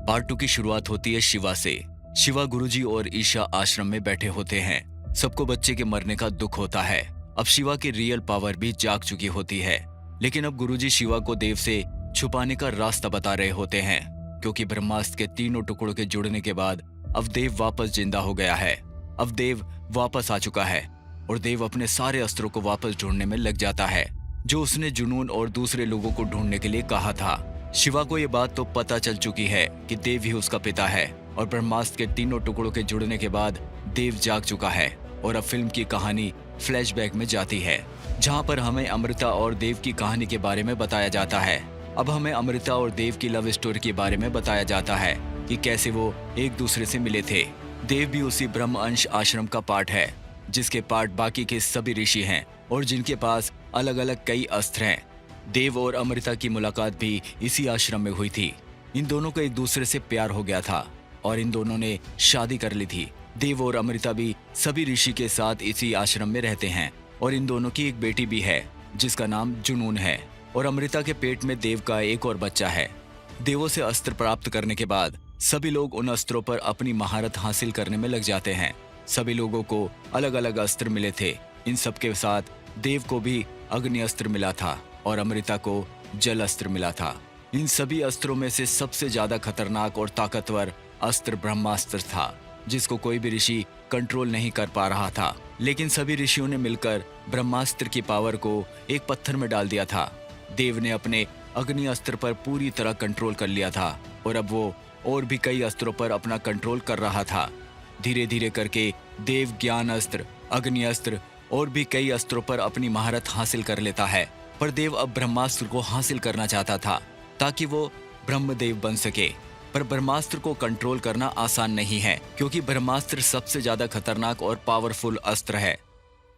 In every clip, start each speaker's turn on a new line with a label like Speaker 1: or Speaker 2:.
Speaker 1: Part 2 की शुरुआत होती है शिवा से। शिवा गुरुजी और ईशा आश्रम में बैठे होते हैं। सबको बच्चे के मरने का दुख होता है। अब शिवा की रियल पावर भी जाग चुकी होती है, लेकिन अब गुरुजी शिवा को देव से छुपाने का रास्ता बता रहे होते हैं, क्योंकि ब्रह्मास्त्र के तीनों टुकड़ों के जुड़ने के बाद अब देव वापस जिंदा हो गया है। अब देव वापस आ चुका है और देव अपने सारे अस्त्रों को वापस ढूंढने में लग जाता है, जो उसने जुनून और दूसरे लोगों को ढूंढने के लिए कहा था। शिवा को ये बात तो पता चल चुकी है कि देव ही उसका पिता है और ब्रह्मास्त्र के तीनों टुकड़ों के जुड़ने के बाद देव जाग चुका है। और अब फिल्म की कहानी फ्लैशबैक में जाती है, जहां पर हमें अमृता और देव की कहानी के बारे में बताया जाता है। अब हमें अमृता और देव की लव स्टोरी के बारे में बताया जाता है कि कैसे वो एक दूसरे से मिले थे। देव भी उसी ब्रह्म अंश आश्रम का पार्ट है, जिसके पार्ट बाकी के सभी ऋषि हैं और जिनके पास अलग अलग कई अस्त्र हैं। देव और अमृता की मुलाकात भी इसी आश्रम में हुई थी। इन दोनों को एक दूसरे से प्यार हो गया था और इन दोनों ने शादी कर ली थी। देव और अमृता भी सभी ऋषि के साथ इसी आश्रम में रहते हैं और इन दोनों की एक बेटी भी है, जिसका नाम जुनून है। और अमृता के पेट में देव का एक और बच्चा है। देवों से अस्त्र प्राप्त करने के बाद सभी लोग उन अस्त्रों पर अपनी महारत हासिल करने में लग जाते हैं। सभी लोगों को अलग अलग अस्त्र मिले थे। इन सब के साथ देव को भी अग्नि अस्त्र मिला था और अमृता को जल अस्त्र मिला था। इन सभी अस्त्रों में से सबसे ज्यादा खतरनाक और ताकतवर अस्त्र ब्रह्मास्त्र था, जिसको कोई भी ऋषि कंट्रोल नहीं कर पा रहा था। लेकिन सभी ऋषियों ने मिलकर ब्रह्मास्त्र की पावर को एक पत्थर में डाल दिया था। देव ने अपने अग्नि अस्त्र पर पूरी तरह कंट्रोल कर लिया था और अब वो और भी कई अस्त्रों पर अपना कंट्रोल कर रहा था। धीरे धीरे करके देव ज्ञान अस्त्र, अग्नि अस्त्र और भी कई अस्त्रों पर अपनी महारत हासिल कर लेता है। पर देव अब ब्रह्मास्त्र को हासिल करना चाहता था ताकि वो ब्रह्मदेव बन सके। पर ब्रह्मास्त्र को कंट्रोल करना आसान नहीं है, क्योंकि ब्रह्मास्त्र सबसे ज्यादा खतरनाक और पावरफुल अस्त्र है।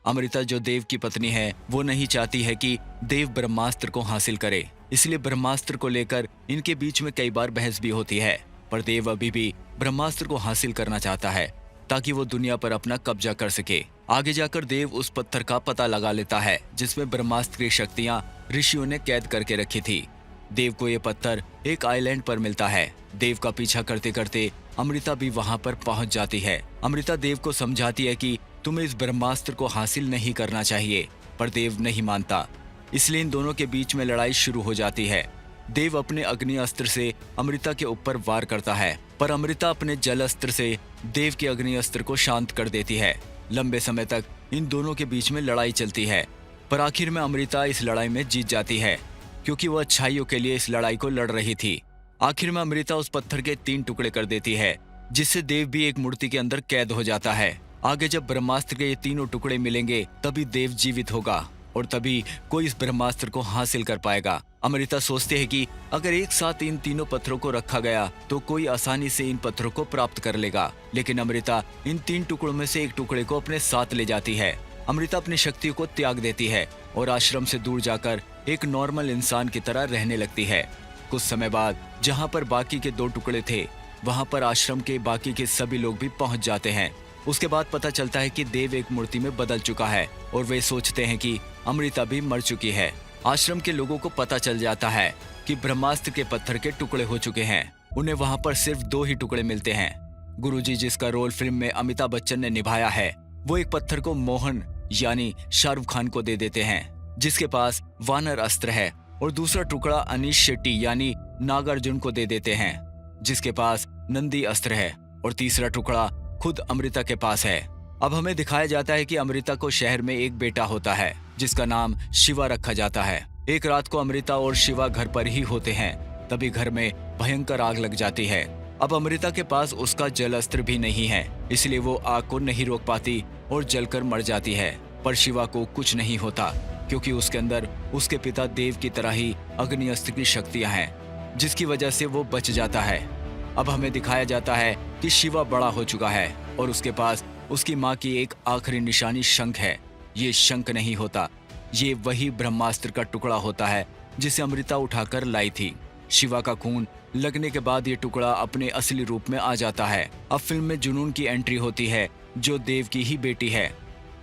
Speaker 1: अमृता जो देव की पत्नी है, वो नहीं चाहती है कि देव ब्रह्मास्त्र को हासिल करे, इसलिए ब्रह्मास्त्र को लेकर इनके बीच में कई बार बहस भी होती है। पर देव अभी भी ब्रह्मास्त्र को हासिल करना चाहता है ताकि वो दुनिया पर अपना कब्जा कर सके। आगे जाकर देव उस पत्थर का पता लगा लेता है जिसमें ब्रह्मास्त्र की शक्तियां ऋषियों ने कैद करके रखी थी। देव को ये पत्थर एक आइलैंड पर मिलता है। देव का पीछा करते करते अमृता भी वहां पर पहुंच जाती है। अमृता देव को समझाती है कि तुम्हें इस ब्रह्मास्त्र को हासिल नहीं करना चाहिए, पर देव नहीं मानता। इसलिए इन दोनों के बीच में लड़ाई शुरू हो जाती है। देव अपने अग्नि अस्त्र से अमृता के ऊपर वार करता है, पर अमृता अपने जल अस्त्र से देव के अग्नि अस्त्र को शांत कर देती है। लंबे समय तक इन दोनों के बीच में लड़ाई चलती है, पर आखिर में अमृता इस लड़ाई में जीत जाती है, क्योंकि वह अच्छाइयों के लिए इस लड़ाई को लड़ रही थी। आखिर में अमृता उस पत्थर के 3 टुकड़े कर देती है, जिससे देव भी एक मूर्ति के अंदर कैद हो जाता है। आगे जब ब्रह्मास्त्र के ये तीनों टुकड़े मिलेंगे तभी देव जीवित होगा और तभी कोई इस ब्रह्मास्त्र को हासिल कर पाएगा। अमृता सोचते है कि अगर एक साथ इन तीनों पत्थरों को रखा गया तो कोई आसानी से इन पत्थरों को प्राप्त कर लेगा। लेकिन अमृता इन 3 टुकड़ों में से एक टुकड़े को अपने साथ ले जाती है। अमृता अपनी शक्तियों को त्याग देती है और आश्रम से दूर जाकर एक नॉर्मल इंसान की तरह रहने लगती है। कुछ समय बाद जहाँ पर बाकी के 2 टुकड़े थे, वहाँ पर आश्रम के बाकी के सभी लोग भी पहुँच जाते हैं। उसके बाद पता चलता है कि देव एक मूर्ति में बदल चुका है और वे सोचते हैं कि अमृता भी मर चुकी है। आश्रम के लोगों को पता चल जाता है कि ब्रह्मास्त्र के पत्थर के टुकड़े हो चुके हैं। उन्हें वहां पर सिर्फ 2 ही टुकड़े मिलते हैं। गुरुजी, जिसका रोल फिल्म में अमिताभ बच्चन ने निभाया है, वो एक पत्थर को मोहन यानी शाहरुख खान को दे देते हैं, जिसके पास वानर अस्त्र है, और दूसरा टुकड़ा अनीश शेट्टी यानी नागार्जुन को दे देते हैं, जिसके पास नंदी अस्त्र है, और तीसरा टुकड़ा खुद अमृता के पास है। अब हमें दिखाया जाता है कि अमृता को शहर में एक बेटा होता है, जिसका नाम शिवा रखा जाता है। एक रात को अमृता और शिवा घर पर ही होते हैं, तभी घर में भयंकर आग लग जाती है। अब अमृता के पास उसका जल अस्त्र भी नहीं है, इसलिए वो आग को नहीं रोक पाती और जलकर मर जाती है। पर शिवा को कुछ नहीं होता, क्योंकि उसके अंदर उसके पिता देव की तरह ही अग्नि अस्त्र की शक्तियां हैं, जिसकी वजह से वो बच जाता है। अब हमें दिखाया जाता है कि शिवा बड़ा हो चुका है और उसके पास उसकी माँ की एक आखिरी निशानी शंख है। ये शंख नहीं होता, ये वही ब्रह्मास्त्र का टुकड़ा होता है जिसे अमृता उठाकर लाई थी। शिवा का खून लगने के बाद ये टुकड़ा अपने असली रूप में आ जाता है। अब फिल्म में जुनून की एंट्री होती है, जो देव की ही बेटी है।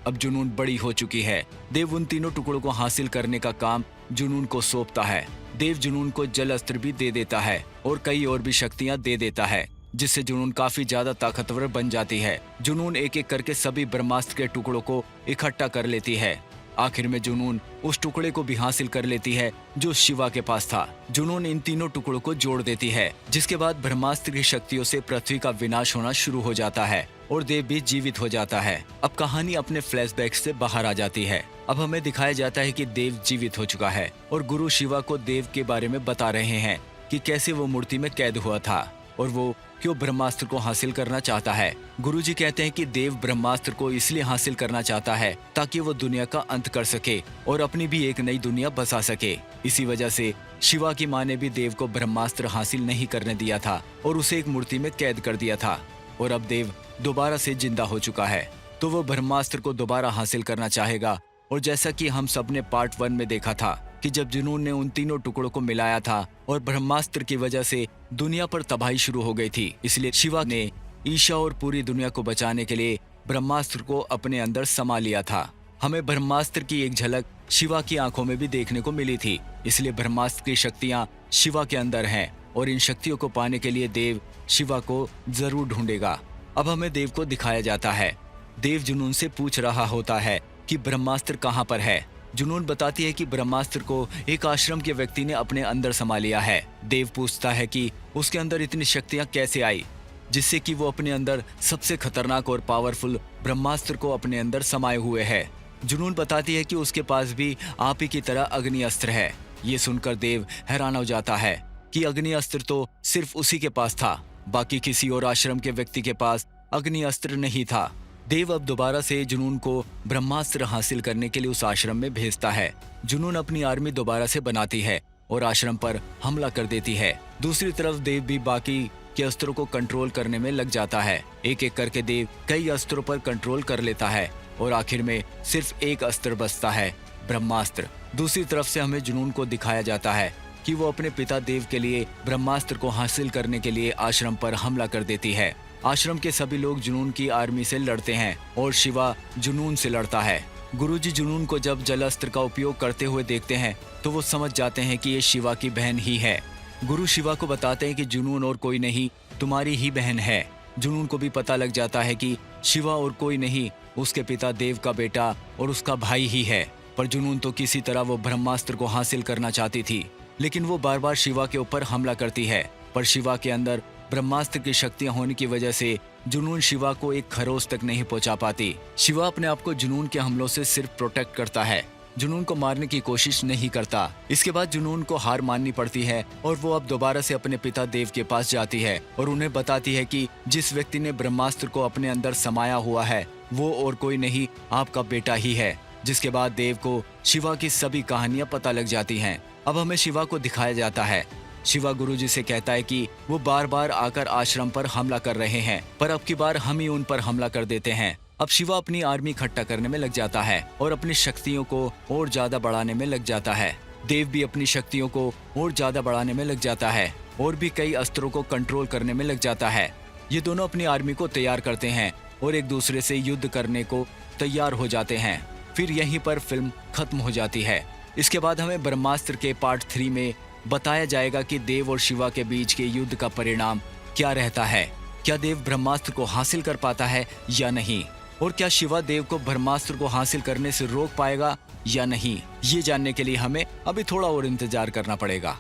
Speaker 1: अब जुनून बड़ी हो चुकी है। देव उन तीनों टुकड़ों को हासिल करने का काम जुनून को सौंपता है। देव जुनून को जल अस्त्र भी दे देता है और कई और भी शक्तियां दे देता है, जिससे जुनून काफी ज्यादा ताकतवर बन जाती है। जुनून एक एक करके सभी ब्रह्मास्त्र के टुकड़ों को इकट्ठा कर लेती है। आखिर में जुनून उस टुकड़े को भी हासिल कर लेती है जो शिवा के पास था। जुनून इन तीनों टुकड़ों को जोड़ देती है, जिसके बाद ब्रह्मास्त्र की शक्तियों से पृथ्वी का विनाश होना शुरू हो जाता है और देव भी जीवित हो जाता है। अब कहानी अपने फ्लैशबैक से बाहर आ जाती है। अब हमें दिखाया जाता है कि देव जीवित हो चुका है और गुरु शिवा को देव के बारे में बता रहे हैं कि कैसे वो मूर्ति में कैद हुआ था और वो क्यों ब्रह्मास्त्र को हासिल करना चाहता है। गुरुजी कहते हैं कि देव ब्रह्मास्त्र को इसलिए हासिल करना चाहता है ताकि वो दुनिया का अंत कर सके और अपनी भी एक नई दुनिया बसा सके। इसी वजह से शिवा की माँ ने भी देव को ब्रह्मास्त्र हासिल नहीं करने दिया था और उसे एक मूर्ति में कैद कर दिया था। और अब देव दोबारा से जिंदा हो चुका है तो वो ब्रह्मास्त्र को दोबारा हासिल करना चाहेगा। और जैसा कि हम सब ने पार्ट 1 में देखा था कि जब जुनून ने उन तीनों टुकड़ों को मिलाया था और ब्रह्मास्त्र की वजह से दुनिया पर तबाही शुरू हो गई थी, इसलिए शिवा ने ईशा और पूरी दुनिया को बचाने के लिए ब्रह्मास्त्र को अपने अंदर समा लिया था। हमें ब्रह्मास्त्र की एक झलक शिवा की आंखों में भी देखने को मिली थी, इसलिए ब्रह्मास्त्र की शक्तियां शिवा के अंदर हैं और इन शक्तियों को पाने के लिए देव शिवा को जरूर ढूंढेगा। अब हमें देव को दिखाया जाता है। देव जुनून से पूछ रहा होता है कि ब्रह्मास्त्र कहाँ पर है। जुनून बताती है कि ब्रह्मास्त्र को एक आश्रम के व्यक्ति ने अपने अंदर समा लिया है। देव पूछता है कि उसके अंदर इतनी शक्तियां कैसे आई, जिससे कि वो अपने अंदर सबसे खतरनाक और पावरफुल ब्रह्मास्त्र को अपने अंदर समाये हुए है। जुनून बताती है कि उसके पास भी आप ही की तरह अग्नि अस्त्र है। ये सुनकर देव हैरान हो जाता है कि अग्नि अस्त्र तो सिर्फ उसी के पास था, बाकी किसी और आश्रम के व्यक्ति के पास अग्नि अस्त्र नहीं था। देव अब दोबारा से जुनून को ब्रह्मास्त्र हासिल करने के लिए उस आश्रम में भेजता है। जुनून अपनी आर्मी दोबारा से बनाती है और आश्रम पर हमला कर देती है। दूसरी तरफ देव भी बाकी के अस्त्रों को कंट्रोल करने में लग जाता है। एक एक करके देव कई अस्त्रों पर कंट्रोल कर लेता है और आखिर में सिर्फ एक अस्त्र बचता है, ब्रह्मास्त्र। दूसरी तरफ से हमें जुनून को दिखाया जाता है कि वो अपने पिता देव के लिए ब्रह्मास्त्र को हासिल करने के लिए आश्रम पर हमला कर देती है। आश्रम के सभी लोग जुनून की आर्मी से लड़ते हैं और शिवा जुनून से लड़ता है। गुरुजी जुनून को जब जल अस्त्र का उपयोग करते हुए देखते हैं तो वो समझ जाते हैं कि ये शिवा की बहन ही है। गुरु शिवा को बताते हैं कि जुनून और कोई नहीं, तुम्हारी ही बहन है। जुनून को भी पता लग जाता है कि शिवा और कोई नहीं, उसके पिता देव का बेटा और उसका भाई ही है। पर जुनून तो किसी तरह वो ब्रह्मास्त्र को हासिल करना चाहती थी, लेकिन वो बार बार शिवा के ऊपर हमला करती है। पर शिवा के अंदर ब्रह्मास्त्र की शक्तियां होने की वजह से जुनून शिवा को एक खरोच तक नहीं पहुंचा पाती। शिवा अपने आप को जुनून के हमलों से सिर्फ प्रोटेक्ट करता है, जुनून को मारने की कोशिश नहीं करता। इसके बाद जुनून को हार माननी पड़ती है और वो अब दोबारा से अपने पिता देव के पास जाती है और उन्हें बताती है कि जिस व्यक्ति ने ब्रह्मास्त्र को अपने अंदर समाया हुआ है वो और कोई नहीं, आपका बेटा ही है। जिसके बाद देव को शिवा की सभी कहानियां पता लग जाती हैं। अब हमें शिवा को दिखाया जाता है। शिवा गुरुजी से कहता है कि वो बार बार आकर आश्रम पर हमला कर रहे हैं, पर अब की बार हम ही उन पर हमला कर देते हैं। अब शिवा अपनी आर्मी इकट्ठा करने में लग जाता है और अपनी शक्तियों को और ज्यादा बढ़ाने में लग जाता है। देव भी अपनी शक्तियों को और ज्यादा बढ़ाने में लग जाता है और भी कई अस्त्रों को कंट्रोल करने में लग जाता है। ये दोनों अपनी आर्मी को तैयार करते हैं और एक दूसरे से युद्ध करने को तैयार हो जाते हैं। फिर यहीं पर फिल्म खत्म हो जाती है। इसके बाद हमें ब्रह्मास्त्र के पार्ट 3 में बताया जाएगा कि देव और शिवा के बीच के युद्ध का परिणाम क्या रहता है। क्या देव ब्रह्मास्त्र को हासिल कर पाता है या नहीं, और क्या शिवा देव को ब्रह्मास्त्र को हासिल करने से रोक पाएगा या नहीं, ये जानने के लिए हमें अभी थोड़ा और इंतजार करना पड़ेगा।